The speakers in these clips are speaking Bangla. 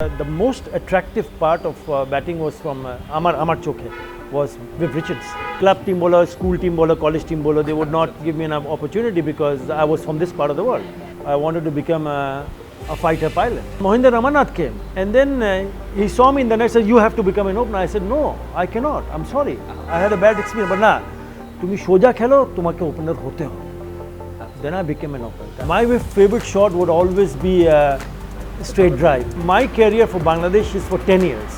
The most attractive part of batting was from Amar Chokhe was with Richards. Club team bowler, school team bowler, college team bowler, they would not give me an opportunity because I was from this part of the world. I wanted to become a fighter pilot. Mohinder Ramanath came and then he saw me in the net and said, you have to become an opener. I said, no, I cannot. I'm sorry. I had a bad experience. But nah, তুমি সোজা খেলো তোমাকে ওপেনার হতে হবে. Then I became an opener. My favorite shot would always be straight drive. My career for Bangladesh is for 10 years.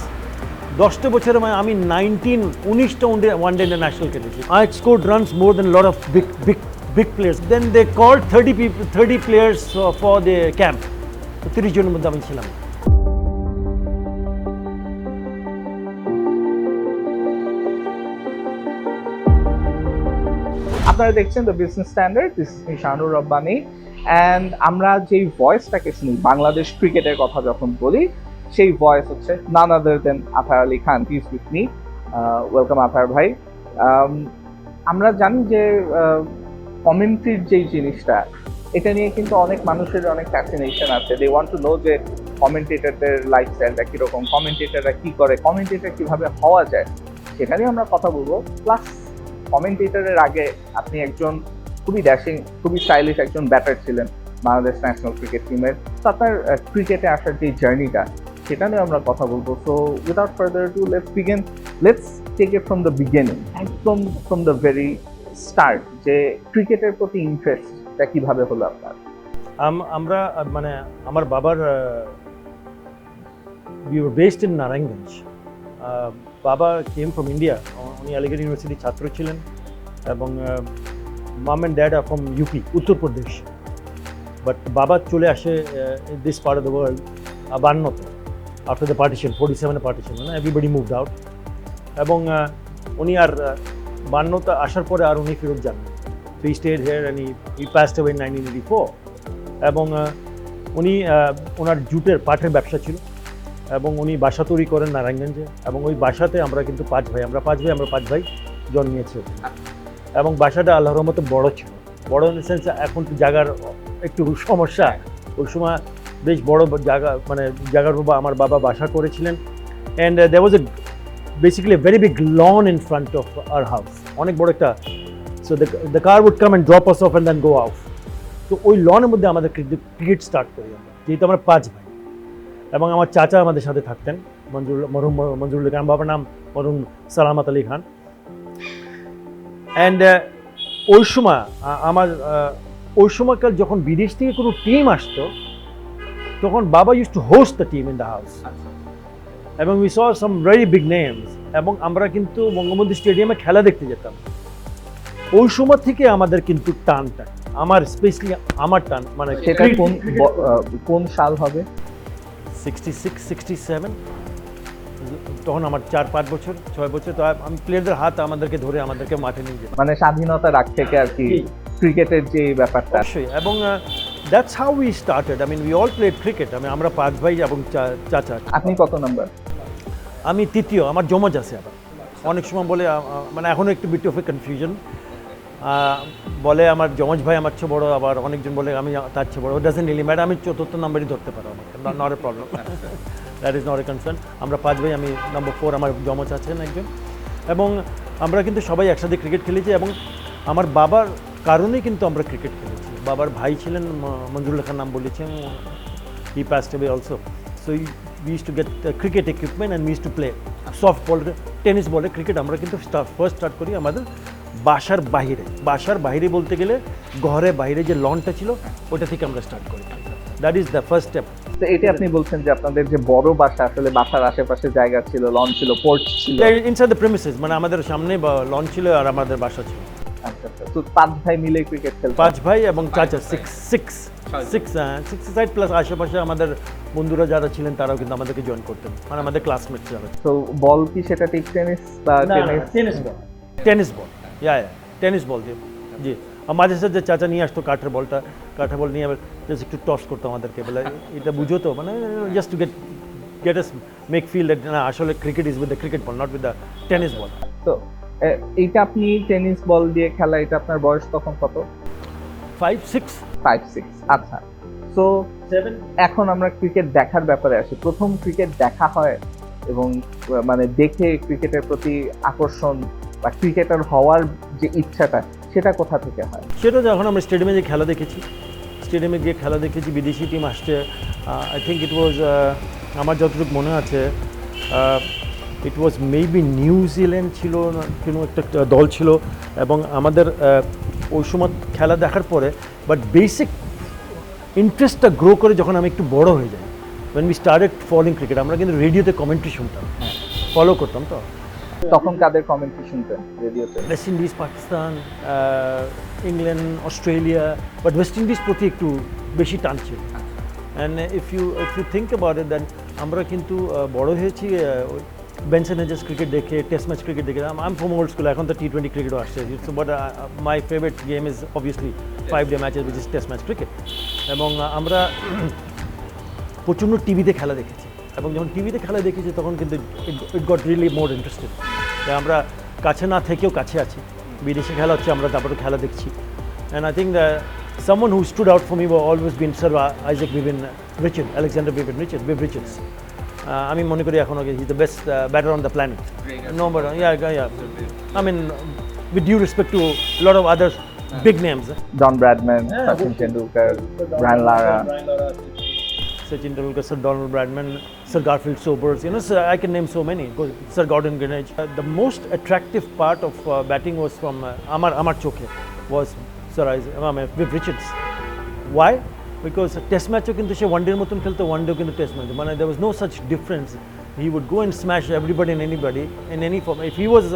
10টা বছরে আমি 19টা one-day international খেলেছি. I scored runs more than a lot of big players. Then they called 30 players for the camp. তো 30 জনের মধ্যে আমি ছিলাম. আপনারা দেখছেন the business standard, this is Shanur Rabbani and আমরা যেই ভয়েসটাকে শুনি বাংলাদেশ ক্রিকেটের কথা যখন বলি সেই ভয়েস হচ্ছে none other than Athar Ali Khan. Please with me, welcome Athar ভাই। আমরা জানি যে কমেন্ট্রির যেই জিনিসটা এটা নিয়ে কিন্তু অনেক মানুষের অনেক ফ্যাসিনেশন আছে। দে ওয়ান্ট টু নো যে কমেন্টেটরদের লাইফস্টাইলটা কীরকম, কমেন্টেটররা কী করে, কমেন্টেটর কীভাবে হওয়া যায় সেটা নিয়ে আমরা কথা বলবো। প্লাস কমেন্টেটরের আগে আপনি একজন খুবই ড্যাশিং, খুবই স্টাইলিশ একজন ব্যাটার ছিলেন বাংলাদেশ ন্যাশনাল ক্রিকেট টিমের। তো আপনার ক্রিকেটে আসার যে জার্নিটা সেটা নিয়ে আমরা কথা বলবো। So without further ado let's take it from the beginning, একদম ফ্রম দ্য ভেরি স্টার্ট, যে ক্রিকেটের প্রতি ইন্টারেস্টটা কীভাবে হলো আপনার? আমরা মানে আমার বাবার we were based in Narayanganj. বাবা কেম ফ্রম ইন্ডিয়া, উনি আলিগড় ইউনিভার্সিটির ছাত্র ছিলেন এবং মাম অ্যান্ড ড্যাড আর ফ্রম ইউপি, উত্তরপ্রদেশ। বাট বাবা চলে আসে this part of the world 52তে, আফটার দ্য পার্টিশন, 47 পার্টিশন, মানে এভরিবডি মুভড আউট। এবং উনি আর 52তে আসার পরে আর উনি ফেরত যান। He stayed here and he passed away in 1984। এবং উনি ওনার জুটের পাটের ব্যবসা ছিল এবং উনি বাসা তৈরি করেন নারায়ণগঞ্জে। এবং ওই বাসাতে আমরা কিন্তু পাঁচ ভাই জন্মিয়েছি। এবং বাসাটা আল্লাহর রহমতে বড় ছিল, বড় ইন দ্য সেন্স এখন তো জায়গার একটু সমস্যা। ওই সময় বেশ বড় জায়গা, মানে জায়গার উপর আমার বাবা বাসা করেছিলেন। And there was basically very big lawn in front of our house, অনেক বড় একটা। So the car would come and drop us off and then go out. তো ওই লনের মধ্যে আমাদের ক্রিকেট স্টার্ট করি আমরা, যেহেতু আমরা 5 ভাই। এবং আমার চাচা আমাদের সাথে থাকতেন, মরহুম মঞ্জুরুল খান, বাবার নাম মরহুম সালামত আলী খান। অ্যান্ড ওই সময়কাল যখন বিদেশ থেকে কোনো টিম আসতো তখন বাবা use to host the team in the house. এবং we saw some very big names. এবং আমরা কিন্তু বঙ্গবন্ধু স্টেডিয়ামে খেলা দেখতে যেতাম। ওই সময় থেকে আমাদের কিন্তু টানটা, আমার স্পেশালি আমার টান, মানে সেটা কোন সাল হবে? 66, 67। তখন আমার 4-5 বছর 6 বছর। তো আমি প্লেয়ারদের হাত আমাদেরকে ধরে আমাদেরকে মাঠে নিয়ে যেতাম, মানে স্বাধীনতার আগ থেকে আর কি ক্রিকেটের যে ব্যাপারটা। এবং that's how we started. I mean we all played cricket. আমরা 5 ভাই এবং চাচা। আপনি কত নাম্বার? আমি তৃতীয়, আমার জমজ আছে। আবার অনেক সময় বলে, মানে এখনও একটু বিট অফ এ কনফিউশন, বলে আমার যমজ ভাই আমার চেয়ে বড়, আবার অনেকজন বলে আমি তার চেয়ে বড়। ডাজন্ট রিয়েলি ম্যাটার, আমি 4th নাম্বারই ধরতে পারো, আমাকে not a problem, that is not a concern. আমরা 5 ভাই, আমি নম্বর 4, আমার যমজ আছেন একজন। এবং আমরা কিন্তু সবাই একসাথে ক্রিকেট খেলেছি এবং আমার বাবার কারণেই কিন্তু আমরা ক্রিকেট খেলেছি। বাবার ভাই ছিলেন মঞ্জুরুল খান, নাম বলেছেন, he passed away also. So we used to get cricket equipment and we used to play soft ball, tennis বলে ক্রিকেট। আমরা কিন্তু ফার্স্ট স্টার্ট করি আমাদের বাসার বাইরে বলতে গেলে ঘরে বাইরে যে লনটা ছিল ওটা থেকে আমরা স্টার্ট করি। That is the first step. তো এটা আপনি বলছেন যে আপনাদের যে বড় বাসা, আসলে বাসার আশেপাশে জায়গা ছিল, লন ছিল, পোর্চ ছিল, ইনসাইড দ্য প্রেমিসেস, মানে আমাদের সামনে লন ছিল আর আমাদের বাসা ছিল। আচ্ছা আচ্ছা। তো 5 ভাই মিলে ক্রিকেট খেলতেন? 5 ভাই এবং চাচা, 6 সাইড প্লাস আশেপাশে আমাদের বন্ধুরা যারা ছিলেন তারাও কিন্তু আমাদেরকে জয়েন করতেন, মানে আমাদের ক্লাসমেট যারা। তো বল কি সেটা টিপ টেনিস বা টেনিস বল, টেনিস বল দিয়ে, জি। মাঝে সাথে চাচা নিয়ে আসতো কাঠের বল নিয়ে আবার জাস্ট একটু টস করতো আমাদেরকে, বলে এটা বুঝো তো, মানে just to get us make feel that না আসলে cricket is with the cricket ball, not with the tennis ball. তো এইটা আপনি টেনিস বল দিয়ে খেলা, এটা আপনার বয়স তখন কত? 5-6। আচ্ছা। সো এখন আমরা ক্রিকেট দেখার ব্যাপারে আসি। প্রথম ক্রিকেট দেখা হয় এবং মানে দেখে ক্রিকেটের প্রতি আকর্ষণ বা ক্রিকেটার হওয়ার যে ইচ্ছাটা সেটা কোথা থেকে হয়? সেটা যখন আমরা স্টেডিয়ামে যে খেলা দেখেছি, স্টেডিয়ামে গিয়ে খেলা দেখেছি, বিদেশি টিম আসছে, আই থিঙ্ক ইট ওয়াজ, আমার যতটুকু মনে আছে, ইট ওয়াজ মেবি নিউজিল্যান্ড ছিল না কোনো একটা দল ছিল, এবং আমাদের ওই সময় খেলা দেখার পরে বাট বেসিক ইন্টারেস্টটা গ্রো করে যখন আমি একটু বড় হয়ে যাই, when we started following cricket, আমরা কিন্তু রেডিওতে কমেন্ট্রি শুনতাম, ফলো করতাম। তো তখন কাদের কমেন্ট্রি শুনতেন রেডিওতে? West Indies, Pakistan, England, Australia, but West Indies প্রতি একটু বেশি টান ছিল। And if you think about it, then আমরা কিন্তু বড় হয়েছি বেনসন হেজেস ক্রিকেট দেখে, টেস্ট ম্যাচ ক্রিকেট দেখে। I am from old school, এখন তো T20 ক্রিকেটও আসছে, but my favourite game is obviously 5-day matches which is test match cricket. এবং আমরা প্রচণ্ড টিভিতে খেলা দেখেছি, এবং যখন টিভিতে খেলা দেখেছি তখন কিন্তু it got really more interested. আমরা কাছে না থেকেও কাছে আছি, বিদেশে খেলা হচ্ছে, আমরা তারপরে খেলা দেখছি। And I think someone who stood out for me was always been Sir Isaac Vivian Richard, Alexander Vivian Richard, Viv Richards. আমি মনে করি এখন he the best batter on the planet. No but I mean, with due respect to a lot of other big names. John Bradman, Sachin Tendulkar, Brian Lara, Sachin Tendulkar, Sir Donald Bradman, Sir Garfield Sobers, sir, I can name so many. Sir Gordon Greenidge. The most attractive part of batting was from Amar Chokhe was Sir Viv Richards. Why? Because test match কিন্তু সে ওয়ান ডের মতন খেলতো, ওয়ান ডেও কিন্তু টেস্ট ম্যাচ, মানে there was no such difference. He would go and smash everybody and anybody in any form. If he was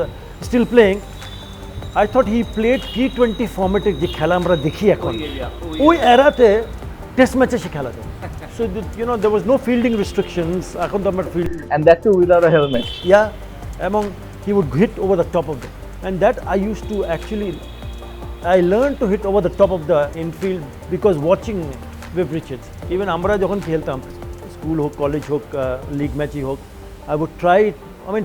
still playing, I thought he played T20 format যে খেলা আমরা দেখি এখন, ওই এরাতে টেস্ট ম্যাচে সে খেলাতো। So there was no fielding restrictions. এখন তো আমার field, and that too without a helmet. Yeah, এবং he would hit over the top of them, and that I used to actually, I learned to hit over the top of the infield because watching Viv Richards. Even আমরা যখন খেলতাম, স্কুল হোক, কলেজ হোক, লিগ ম্যাচই হোক, I would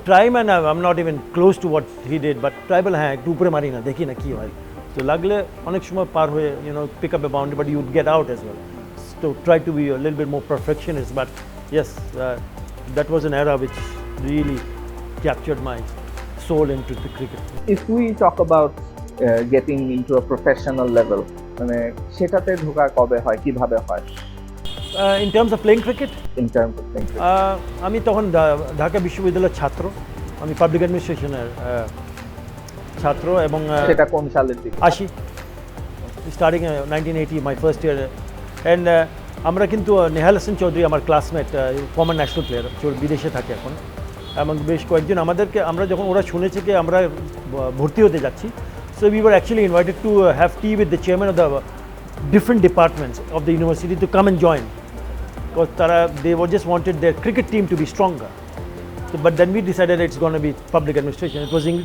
try man, I'm not even close to what he did, but try বলে হ্যাঁ একটু উপরে মারি না, দেখি না কি হয়। তো লাগলে অনেক সময় পার হয়ে pick up a boundary, but you would get out as well. So try to be a little bit more perfectionist, but yes, that was an era which really captured my soul into the cricket. If we talk about getting into a professional level, মানে সেটাতে ঢোকা কবে হয়, কিভাবে হয়? In terms of playing cricket, In terms of playing cricket, আমি তখন ঢাকা বিশ্ববিদ্যালয়ের ছাত্র, আমি পাবলিক অ্যাডমিনিস্ট্রেশনের ছাত্র, এবং সেটা কোন সালের দিকে? 80, starting 1980, my first year. And আমরা কিন্তু নেহাল হাসান চৌধুরী আমার ক্লাসমেট, ফর্মার ন্যাশনাল প্লেয়ার, বিদেশে থাকে এখন, এবং বেশ কয়েকজন আমাদেরকে, আমরা যখন ওরা শুনেছে কি আমরা ভর্তি হতে যাচ্ছি, so we were actually invited to have tea with the chairman of the different departments of the university to come and join, because they were just wanted their cricket team to be stronger. So, but then we decided it's going to be public administration.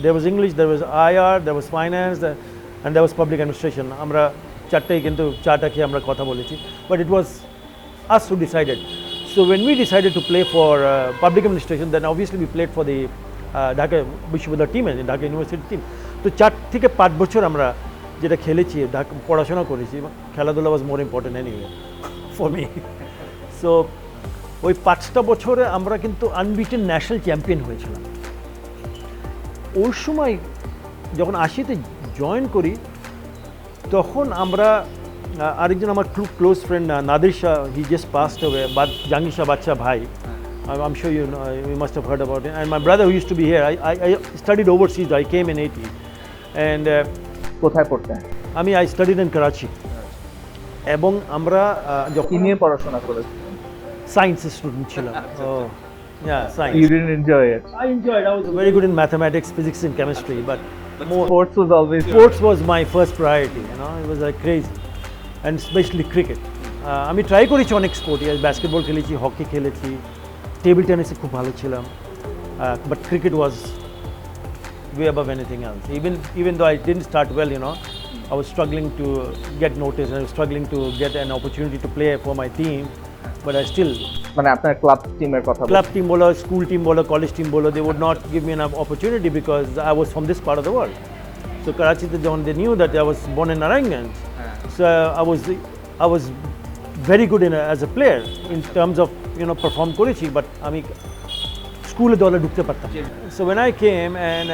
There was English, there was IR, there was finance, and there was public administration. আমরা চারটাই কিন্তু চাটা খেয়ে আমরা কথা বলেছি, but it was us who decided. So when we decided to play for public administration, then obviously we played for the Dhaka বিশ্ববিদ্যালয় টিম, ঢাকা ইউনিভার্সিটি টিম। তো 4 থেকে 5 বছর আমরা যেটা খেলেছি, পড়াশোনা করেছি, খেলাধুলা was more important anyway for me. So ওই 5টা বছরে আমরা কিন্তু আনবিটেন ন্যাশনাল চ্যাম্পিয়ন হয়েছিলাম। ওই সময় যখন 80-তে জয়েন করি, তখন আমরা আরেকজন আমার খুব close friend Nadir Shah, he just passed away, Jahangir Shah বাদশাহ ভাই, I'm sure you must have heard about it. And my brother who used to be here, I studied overseas. I came in 80, and কোথায় পড়তেন? I studied in Karachi. এবং আমরা কি নিয়ে পড়াশোনা করেছেন? সায়েন্স স্টুডেন্ট ছিলাম। Science. You didn't enjoy it? I enjoyed. I was very good in mathematics, physics, and chemistry, but more Sports was always sports was my first priority. It was like crazy, and especially cricket. আমি ট্রাই করেছি অনেক স্পোর্ট, বাস্কেটবল খেলেছি, হকি খেলেছি, টেবিল টেনিসে খুব ভালো ছিলাম, but cricket was way above anything else. Even though I didn't start well, I was struggling to get noticed, and I was struggling to get an opportunity to play for my team, but I still, মানে আপনার ক্লাব টিমের কথা বলছেন? club team bolo, school team bolo, college team bolo, they would not give me enough opportunity because I was from this part of the world. So Karachi, they knew that I was born in Narangganj, so I was very good as a player in terms of perform করেছি, but আমি স্কুলে দলে ঢুকতে পারতাম। So when I came and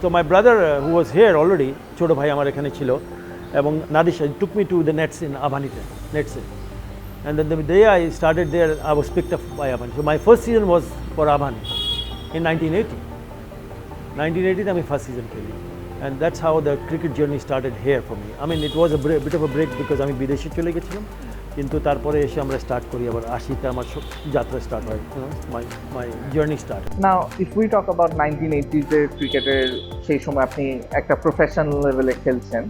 so my brother who was here already, ছোট ভাই আমার এখানে ছিল, এবং নাদিশ took me to the nets in Abhanite, nets. And then the day I started there, I was picked up by Abhani. So my first season was for Abhani in 1980. 1980 আমি first season খেলি, and that's how the cricket journey started here for me. I mean, it was a bit of a break because আমি বিদেশে চলে গেছিলাম, কিন্তু তারপরে এসে আমরা স্টার্ট করি আবার 80তে আমার যাত্রা স্টার্ট হয়, my journey start. Now, if we talk about 1980s এর ক্রিকেটের সেই সময় আপনি একটা প্রফেশনাল লেভেলে খেলছেন,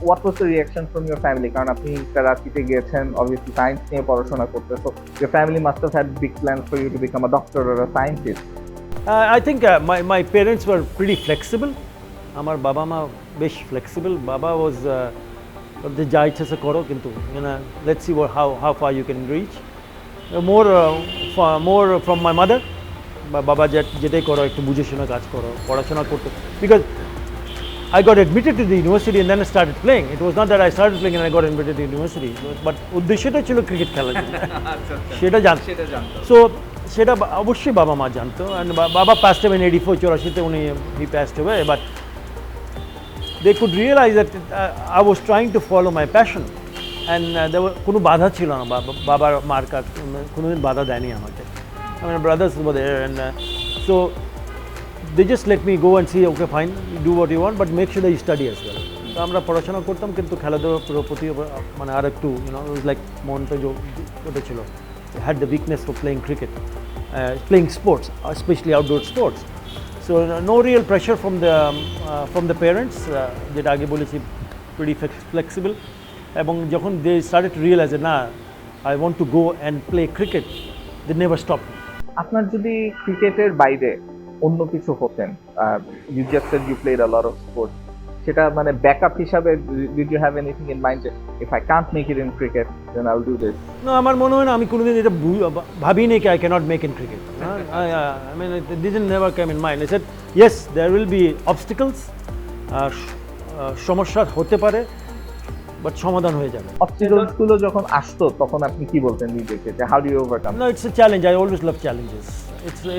what was the reaction from your family? কারণ আপনি কারাচিতে গিয়েছেন, obviously সায়েন্স নিয়ে পড়াশোনা করতে, so your family must have had big plans for you to become a doctor or a scientist. I think my parents were pretty flexible. আমার বাবা মা বেশ ফ্লেক্সিবল। বাবা ওয়াজ যা ইচ্ছা সে করো, কিন্তু let's see how far you can reach. More from my mother. বাবা যেটাই করো একটু বুঝে শুনে কাজ করো, পড়াশোনা করতে, because I got admitted to the university and then I started playing. It was not that I started playing and I got admitted to the university, but উদ্দেশ্যটা ছিল ক্রিকেট খেলার জন্য, সেটা জানতো। সো সেটা অবশ্যই বাবা মা জানতো। অ্যান্ড বাবা passed away in 84-84 উনি he passed away, but they could realize that I was trying to follow my passion, and there were কোনো বাধা ছিল না, বাবার মার কাছ কোনোদিন বাধা দেয়নি আমাকে। I mean, brothers were there, and so they just let me go and say, okay fine, you do what you want, but make sure that you study as well. তো আমরা পড়াশোনা করতাম, কিন্তু খেলাধুলার প্রতি মানে আর একটু it was like মনটা ওটা ছিল, had the weakness for playing cricket, playing sports, especially outdoor sports. So no real pressure from the parents, যেটা আগে বলেছি, pretty flexible. এবং যখন they started to realize that না, I want to go and play cricket, they never stopped. আপনার যদি ক্রিকেটের বাইরে অন্য কিছু হতেন, you just said you played a lot of sports, সেটা মানে ব্যাকআপ হিসাবে did you have anything in mind, if I can't make it in cricket then I'll do this? No, আমার মনে হয় না আমি কোনোদিন এটা ভাবিনি কি I cannot make in cricket. I mean, it didn't never come in mind. I said yes, there will be obstacles, সমস্যা হতে পারে, বাট সমাধান হয়ে যাবে। অবস্টাকলস গুলো যখন আসতো তখন আপনি কি বলতেন নিজেকে, যে how do you overcome? No, it's a challenge. I always love challenges.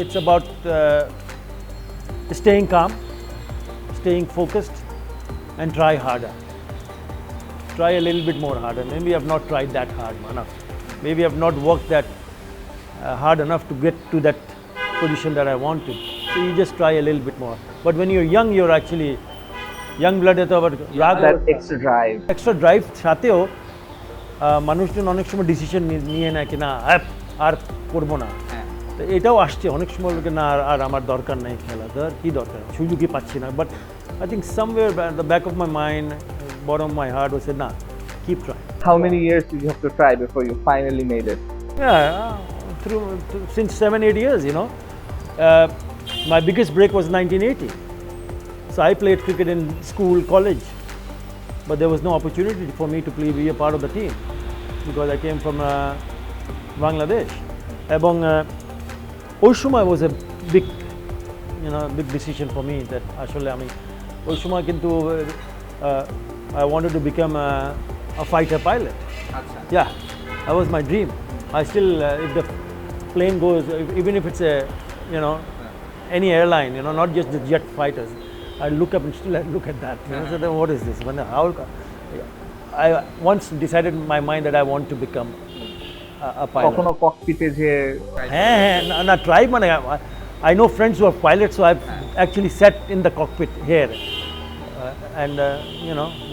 It's about staying calm, staying focused, and try harder. Try a little bit more harder. Maybe I've not tried that hard enough. Maybe I've not worked that hard enough to get to that position that I wanted. So you just try a little bit more. But when you're young, you're actually young blood, এত আবার রাগ, that extra drive সাথেও মানুষজন অনেক সময় ডিসিশন নিয়ে নেয় কি না আর করবো না। তো এটাও আসছে অনেক সময়, লোকে না আর আমার দরকার নেই খেলা, কি দরকার, সুযোগই পাচ্ছি না। But I think somewhere at the back of my mind, bottom of my heart was said, nah, keep trying. How many years did you have to try before you finally made it? Yeah, since 7-8 years, my biggest break was 1980. So I played cricket in school, college, but there was no opportunity for me to be a part of the team because I came from Bangladesh. এবং ওই সময় was a big decision for me that আসলে আমি ওই সময় কিন্তু I wanted to become a fighter pilot. Yeah, that was my dream. I still, if the plane goes, even if it's a, any airline, not just the jet fighters, I look up and still I look at that. So then what is this? I once decided in my mind that I want to become a pilot. কখনো ককপিটে যে না try মানে I know friends who are pilots, so I've actually sat in the cockpit here and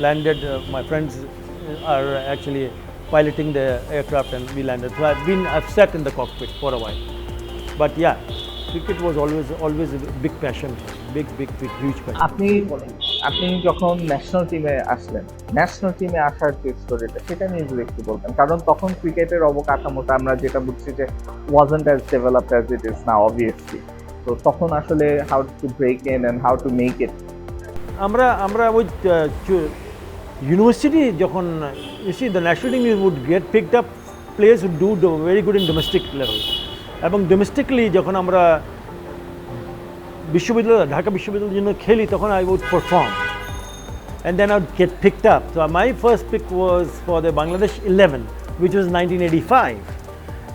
landed. My friends are actually piloting the aircraft and we landed. So I've sat in the cockpit for a while. But yeah, cricket was always a big passion, big huge passion. আপনি যখন ন্যাশনাল টিমে আসলেন, ন্যাশনাল টিমে আসার যে স্টোরিটা সেটা নিয়ে যদি একটু বলতেন, কারণ তখন ক্রিকেটের অবকাঠামোটা আমরা যেটা বুঝছি যে wasn't as developed as it is now obviously. তো তখন আসলে how to break in and how to make it. আমরা ওই ইউনিভার্সিটি যখন you see the national team would get picked up players who do very good in domestic level, এবং ডোমেস্টিকলি যখন আমরা বিশ্ববিদ্যালয় ঢাকা বিশ্ববিদ্যালয়ের জন্য খেলি তখন I would perform and then I would get picked up. So my first pick was for the Bangladesh 11 which was 1985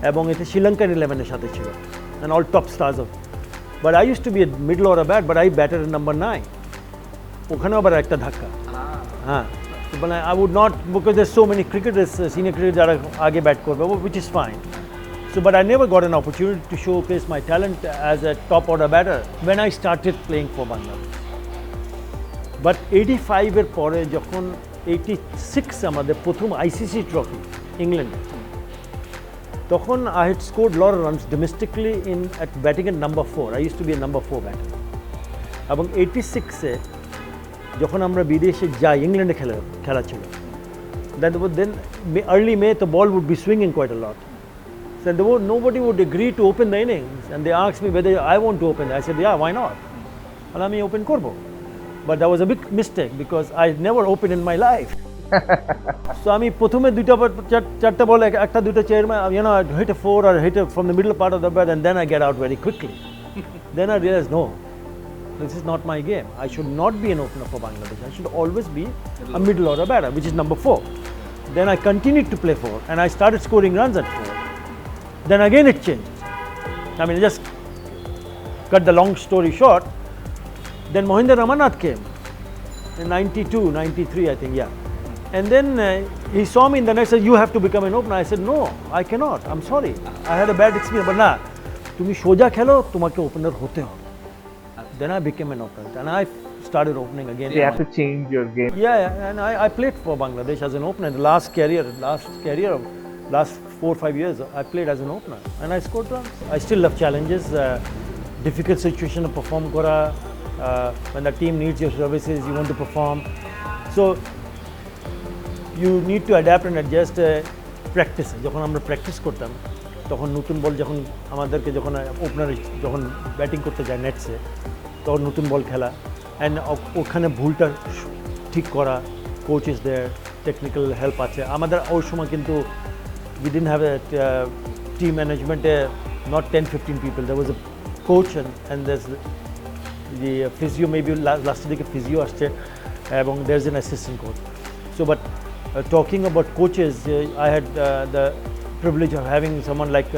এবং এতে শ্রীলঙ্কান 11 এর সাথে ছিল and all top stars of but I used to be a middle order bat but I batted at number 9 ওখানে আবার একটা ধাক্কা হ্যাঁ মানে I would not because there's so many cricketers senior cricketers যারা আগে ব্যাট করবে which is fine so but I never got an opportunity to showcase my talent as a top order batter when I started playing for Bangladesh but 85 এর পরে যখন 86 আমাদের প্রথম ICC ট্রফি ইংল্যান্ডে তখন I had scored a lot of runs domestically in at batting at number 4 I used to be a number 4 batter এবং 86 এ যখন আমরা বিদেশে যাই ইংল্যান্ডে খেলা ছিল then early May the ball would be swinging quite a lot so nobody would agree to open the innings and they asked me whether I want to open I said yeah why not and আমি open করবো but that was a big mistake because I never opened in my life so আমি প্রথমে চারটা বল একটা দুটো chair I hit a 4 or hit it from the middle part of the bat and then I get out very quickly then I realized no this is not my game I should not be an opener for Bangladesh I should always be a middle order batter which is number 4 then I continued to play 4 and I started scoring runs at 4 then again it changed I mean just cut the long story short then Mohinder Ramanath came in 92 93 I think yeah and then he saw me in the net said you have to become an opener I said no I cannot I'm sorry I had a bad experience but না তুমি সোজা খেলো তোমাকে ওপেনার হতে হবে then I became an opener and I started opening again you have to change your game yeah and I played for Bangladesh as an opener the last last 4-5 years I played as an opener and I scored runs I still love challenges difficult situation to perform kora when the team needs your services you want to perform so you need to adapt and adjust practice যখন আমরা প্র্যাকটিস করতাম তখন নতুন বল যখন আমাদেরকে যখন ওপেনার যখন ব্যাটিং করতে যায় নেটসে তখন নতুন বল খেলা অ্যান্ড ওখানে ভুলটা ঠিক করা coach is there technical help আছে আমাদের ওই সময় কিন্তু we didn't have a team management not 10-15 people there was a coach and there's the physio maybe last দিকে physio আসছে এবং there's an assistant coach so but talking about coaches I had the privilege of having someone like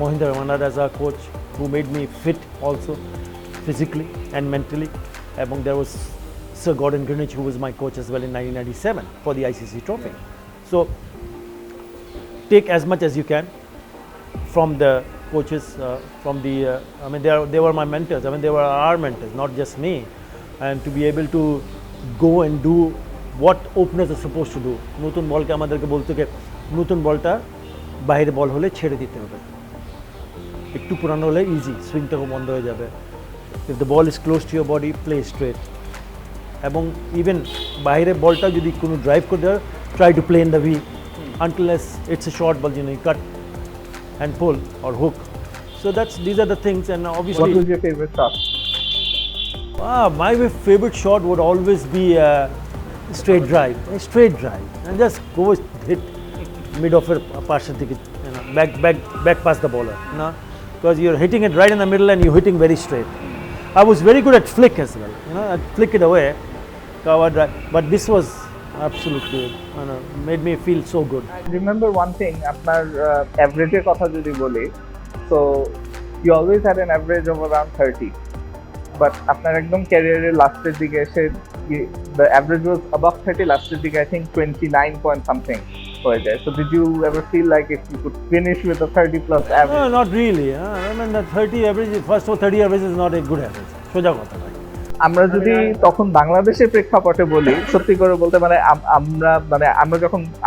Mohinder Ramanath as our coach who made me fit also physically and mentally এবং there was Sir Gordon Greenwich who was my coach as well in 1997 for the ICC trophy so take as much as you can from the coaches from the I mean they were my mentors I mean they were our mentors not just me and to be able to go and do what openers are supposed to do নতুন বলকে আমাদেরকে বলতে কে নতুন বলটা বাইরে বল হলে ছেড়ে দিতে হবে একটু পুরানো হলে ইজি সুইংটাও বন্ধ হয়ে যাবে if the ball is close to your body play straight এবং ইভেন বাইরে বলটা যদি কোনো ড্রাইভ করতে হয় try to play in the V unless it's a short ball you cut and pull or hook so these are the things and obviously what was your favorite shot my favorite shot would always be straight drive and just go hit mid off এর পাশের দিকে back past the bowler because you're hitting it right in the middle and you're hitting very straight I was very good at flick as well I'd flick it away cover drive but this was absolutely made me feel so good I remember one thing আপনার অ্যাভারেজের কথা যদি বলি so you always had an average of around 30 but আপনার একদম ক্যারিয়ারের লাস্টের দিকে এসে the average was above 30 লাস্টের দিকে I think 29 point something হয়ে যায় so did you ever feel like if you could finish with a 30 plus average no not really I mean that 30 average first of all 30 average is not a good average সোজা কথা আমরা যদি তখন বাংলাদেশের প্রেক্ষাপটে বলি সত্যি করে বলতে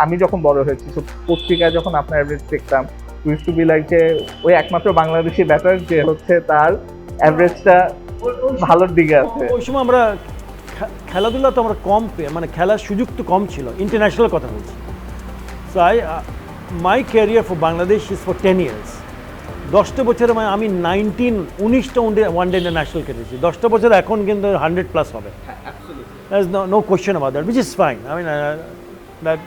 আমি যখন বড় হয়েছি পত্রিকায় যখন আপনার অ্যাভারেজ দেখতাম used to be like যে ওই একমাত্র বাংলাদেশি ব্যাটার যে হচ্ছে তার অ্যাভারেজটা ভালোর দিকে আছে ওই সময় আমরা খেলাধুলা তো আমরা কম মানে খেলার সুযোগ তো কম ছিল ইন্টারন্যাশনাল কথা বলছি so my career for Bangladesh is for 10 years 10টা বছরে আমি 19টা ওয়ান ডে ইন্টারন্যাশনাল খেলেছি 10টা বছর এখন কিন্তু 100 প্লাস হবে there's no question about that which is fine I mean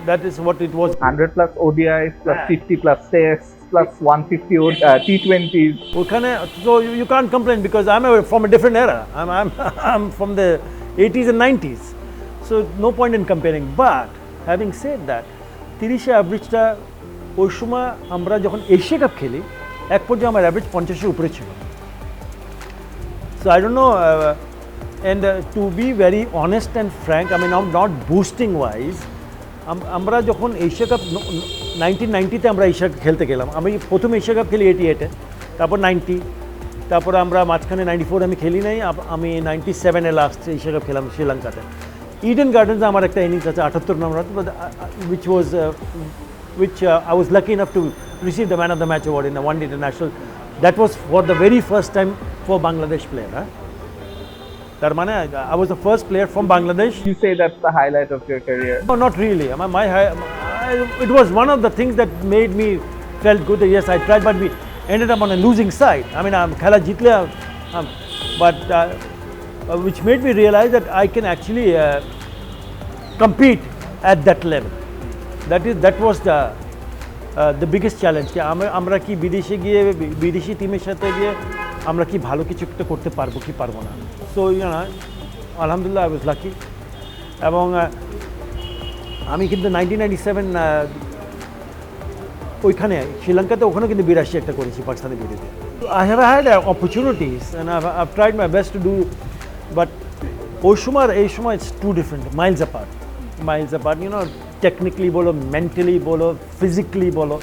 that is what it was 100 plus ODIs plus 50 plus tests plus 150 T20s ওখানে so you can't complain because I'm from a different era I'm from the 80s and 90s so no point in comparing but having said that 30 অ্যাভারেজটা ওই সময় আমরা যখন এশিয়া কাপ খেলি এক পর্যায়ে আমার অ্যাভারেজ 50-এর উপরে ছিল। So I don't know, and to be very honest and frank, I mean not boasting wise, আমরা যখন এশিয়া কাপ 1990-তে আমরা এশিয়া কাপ খেলতে গেলাম, আমি প্রথম এশিয়া কাপ খেলি 88-এ, তারপর 90, তারপরে আমরা মাঝখানে 94 আমি খেলি নাই, আমি 97-এ লাস্ট এশিয়া কাপ খেলাম শ্রীলঙ্কাতে। ইডেন গার্ডেন্সে আমার একটা ইনিংস আছে 78 নম্বর, which I was lucky enough to receive the Man of the Match award in the One Day International. That was for the very first time for Bangladesh player. তার মানে I was the first player from Bangladesh. You say that's the highlight of your career? No, not really. It was one of the things that made me felt good that yes, I tried, but we ended up on a losing side. I mean, খেলা জিতলে, but which made me realize that I can actually compete at that level. That was the biggest challenge. আমরা কি বিদেশে গিয়ে বিদেশি টিমের সাথে গিয়ে আমরা কি ভালো কিছু একটা করতে পারবো কি পারবো না। সো আলহামদুলিল্লাহ আই ওয়াজ লাকি। এবং আমি কিন্তু 1997 ওইখানে শ্রীলঙ্কাতে ওখানে কিন্তু 82 একটা করেছি পাকিস্তানের বিরুদ্ধে। I have had opportunities and I tried my best to do, but ওই সময় এই সময় it's too different, miles apart, technically বলো, মেন্টালি বলো, ফিজিক্যালি বলো,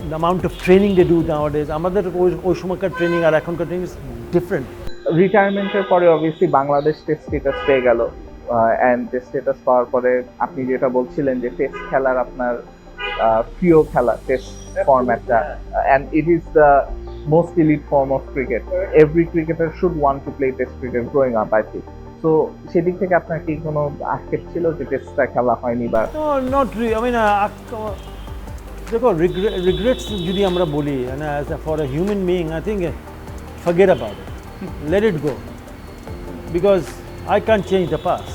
the amount of training they do nowadays, আমাদের ওই সময়কার ট্রেনিং আর এখনকার ট্রেনিং ইজ ডিফারেন্ট। রিটায়ারমেন্টের পরে অবভিয়াসলি বাংলাদেশ টেস্ট স্ট্যাটাস পেয়ে গেল, অ্যান্ড টেস্ট স্ট্যাটাস পাওয়ার পরে আপনি যেটা বলছিলেন যে টেস্ট খেলার আপনার প্রিয় খেলা টেস্ট ফরম্যাটটা, and it is the most elite form of cricket. Every cricketer should want to play test cricket growing up, I think. তো সেদিক থেকে আপনার কি কোনো আক্ষেপ ছিল যে টেস্টটা খেলা হয়নি বা? নট রিয়েলি, আই মিন দেখো রিগ্রেটস যদি আমরা বলি, for a human being I think forget about it, let it go, because I can't change the past.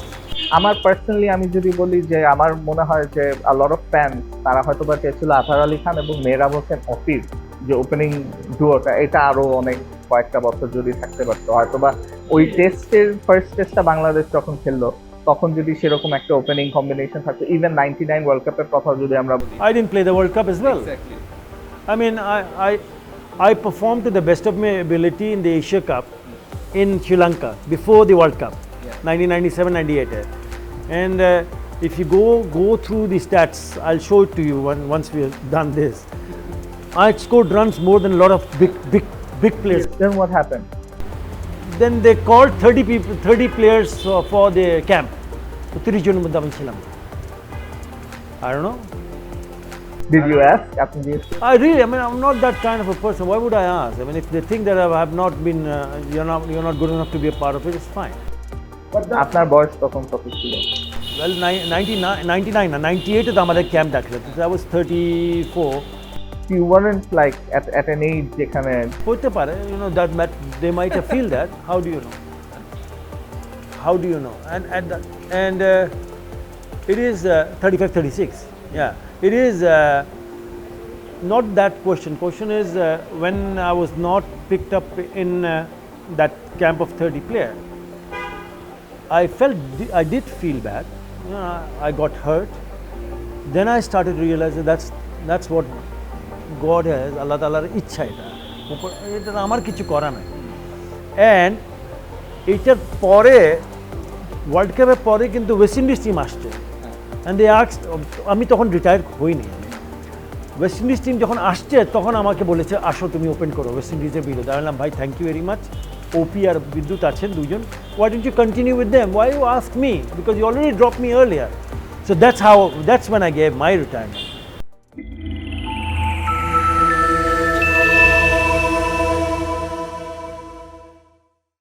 আমার পার্সোনালি আমি যদি বলি যে আমার মনে হয় যে আ লট অফ ফ্যান তারা হয়তো বা চেয়েছিল আথার আলী খান এবং মেহরাব হোসেন অফির যে ওপেনিং ডুয়োটা, এটা আরো অনেক কয়েকটা বছর যদি থাকতে পারতো, হয়তো বা ওই টেস্টের ফার্স্ট টেস্টটা বাংলাদেশ যখন খেললো তখন যদি সেরকম একটা ওপেনিং কম্বিনেশন থাকতো, ইভেন 99 ওয়ার্ল্ড কাপের কথা যদি আমরা বলি। I didn't play the World Cup as well. Exactly. I mean, I performed to the best of my ability in the Asia Cup in Sri Lanka before the World Cup, 1997-98. And if you go through the stats, I'll show it to you once we have done this. I scored runs more than a lot of big players. Then what happened? Then they called 30 players for the camp. So 30 জনের মধ্যে আমি ছিলাম। I don't know. Did you ask? I mean, I'm not that kind of a person. Why would I ask? I mean, if they think that I have not been, you're not good enough to be a part of it, it's fine. আপনার বয়স তখন কত ছিল? Well, 99 না 98 তো আমাদের ক্যাম্প ডাকলো। I was 34. You weren't like at an age যেখানে হতে পারে, that they might have feel that. How do you know? How do you know? And it is 35, 36. Yeah, it is not that question. Question is when I was not picked up in that camp of 30 player, I did feel bad. I got hurt. Then I started realizing that's what God has, আল্লাহ তাআলার ইচ্ছা, এটা আমার কিছু করা নাই। অ্যান্ড এইটার পরে ওয়ার্ল্ড কাপের পরে কিন্তু ওয়েস্ট ইন্ডিজ টিম আসছে, অ্যান্ড দে আস্কড, আমি তখন রিটায়ার হইনি। ওয়েস্ট ইন্ডিজ টিম যখন আসছে তখন আমাকে বলেছে আসো তুমি ওপেন করো ওয়েস্ট ইন্ডিজের বিরুদ্ধে। আমি বললাম ভাই thank you very much, OP আর বিদ্যুৎ আছেন দুজন, why don't you continue with them, why you ask me, because you already drop me earlier. So that's when I gave my retirement.